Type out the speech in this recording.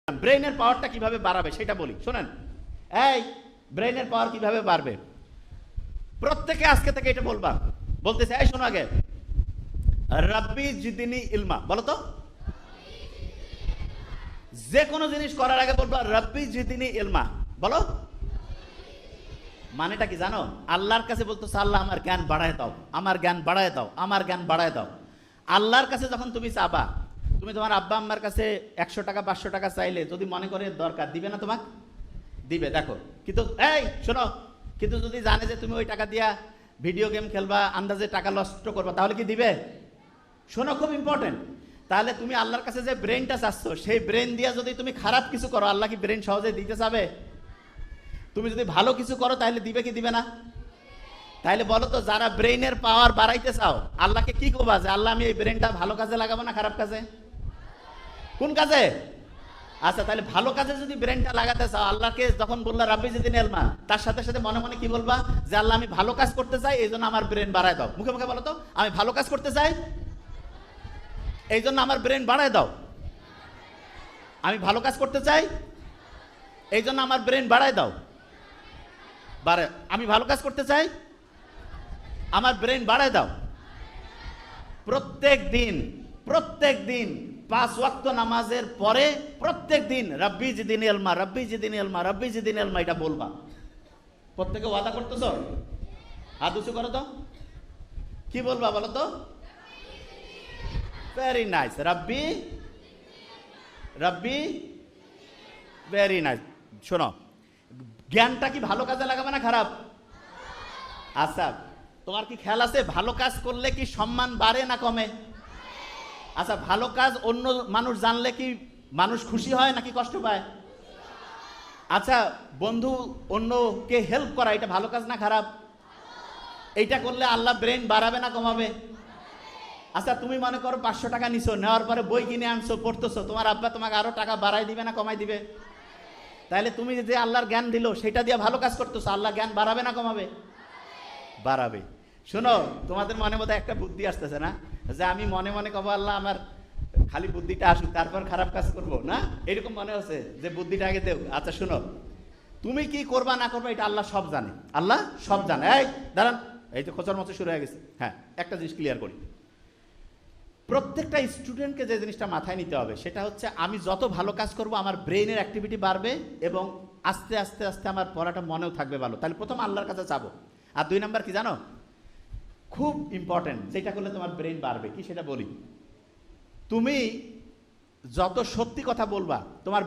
ব্রেইনের পাওয়ারটা কিভাবে বাড়াবে সেটা বলি, শোনেন। এই ব্রেইনের পাওয়ার কিভাবে বাড়বে, প্রত্যেকে আজকে থেকে এটা বলবা, বলতেছে। এই শোনো আগে, রাব্বি জিদিনি ইলমা, বলো তো। যে কোনো জিনিস করার আগে বলবা রাব্বি জিদিনি ইলমা, বলো। মানেটা কি জানো? আল্লাহর কাছে বলতেছো, আল্লাহ আমার জ্ঞান বাড়ায় দাও, আমার জ্ঞান বাড়ায় দাও, আমার জ্ঞান বাড়ায় দাও। আল্লাহর কাছে যখন তুমি চাবা, তুমি তোমার আব্বা আম্মার কাছে 100 টাকা 500 টাকা চাইলে যদি মনে করে দরকার, দিবে না? তোমাকে দিবে, দেখো। কিন্তু এই শোনো, কিন্তু যদি জানে যে তুমি ওই টাকা দিয়া ভিডিও গেম খেলবা, আন্দাজে টাকা নষ্ট করবা, তাহলে কি দিবে? শোনো, খুব ইম্পর্টেন্ট। তাহলে তুমি আল্লাহর কাছে যে ব্রেনটা চাচ্ছ, সেই ব্রেন দিয়া যদি তুমি খারাপ কিছু করো, আল্লাহ কি ব্রেন সহজে দিতে চাবে? তুমি যদি ভালো কিছু করো তাহলে দিবে কি দিবে না? তাহলে বলো তো, যারা ব্রেইনের পাওয়ার বাড়াইতে চাও, আল্লাহকে কি করবা যে আল্লাহ আমি এই ব্রেনটা ভালো কাজে লাগাবো না খারাপ কাজে? কোন কাজে? আচ্ছা, তাহলে ভালো কাজে যদি ব্রেনটা লাগাতে চাও, আল্লাহকে যখন বললা রাব্বি জিদিনি ইলমা, তার সাথে সাথে মনে মনে কি বলবা? যে আল্লাহ আমি ভালো কাজ করতে চাই, এই জন্য আমার ব্রেন বাড়ায় দাও। মুখে মুখে বলো তো, আমি ভালো কাজ করতে চাই, এই জন্য আমার ব্রেন বাড়ায় দাও। আমি ভালো কাজ করতে চাই, এই জন্য আমার ব্রেন বাড়ায় দাও। আমি ভালো কাজ করতে চাই, আমার ব্রেন বাড়ায় দাও। প্রত্যেক দিন 5 ওয়াক্ত নামাজের পরে প্রত্যেক দিন রাব্বি জিদিনি ইলমা, রাব্বি জিদিনি ইলমা, রাব্বি জিদিনি ইলমা, এটা বলবা। প্রত্যেকে ওয়াদা করতেছো? হাত উঁচু করো তো, কি বলবা বলো তো? ভেরি নাইস, রাব্বি রাব্বি, ভেরি নাইস। শোনো, জ্ঞানটা কি ভালো কাজে লাগাবে না খারাপ? আচ্ছা, তোমার কি খেয়াল আছে ভালো কাজ করলে কি সম্মান বাড়ে না কমে? আচ্ছা, ভালো কাজ অন্য মানুষ জানলে কি মানুষ খুশি হয় নাকি কষ্ট পায়? আচ্ছা, বন্ধু অন্যকে হেল্প করা, এটা ভালো কাজ না খারাপ? এইটা করলে আল্লাহ ব্রেন বাড়াবে না কমাবে? আচ্ছা, তুমি মনে করো 500 টাকা নিছো, নেওয়ার পরে বই কিনে আনছো, পড়তেছো, তোমার আব্বা তোমাকে আরো টাকা বাড়াই দিবে না কমাই দিবে? তাহলে তুমি যে আল্লাহর জ্ঞান দিল সেটা দিয়ে ভালো কাজ করতেছো, আল্লাহ জ্ঞান বাড়াবে না কমাবে? বাড়াবে। শোনো, তোমাদের মনে মধ্যে একটা বুদ্ধি আসতেছে না, যে আমি মনে মনে কব আল্লাহ আমার খালি বুদ্ধিটা আসুক, তারপর খারাপ কাজ করব না, এরকম মনে হচ্ছে যে বুদ্ধিটা আগে দেও। আচ্ছা শোনো, তুমি কি করবা না করবা এটা আল্লাহ সব জানে, আল্লাহ সব জানে। এই দাঁড়ান, এই তো খোঁচার মতো শুরু হয়ে গেছে। হ্যাঁ, একটা জিনিস ক্লিয়ার করি। প্রত্যেকটা স্টুডেন্টকে যে জিনিসটা মাথায় নিতে হবে সেটা হচ্ছে, আমি যত ভালো কাজ করব আমার ব্রেইনের অ্যাক্টিভিটি বাড়বে এবং আস্তে আস্তে আস্তে আমার পড়াটা মনেও থাকবে ভালো। তাহলে প্রথম আল্লাহর কাছে চাবো। আর 2 নাম্বার কি জানো? খুব ইম্পর্টেন্ট, যেটা করলে তোমার ব্রেইন বাড়বে, কি সেটা বলি। তুমি যত সত্যি কথা বলবা, তোমার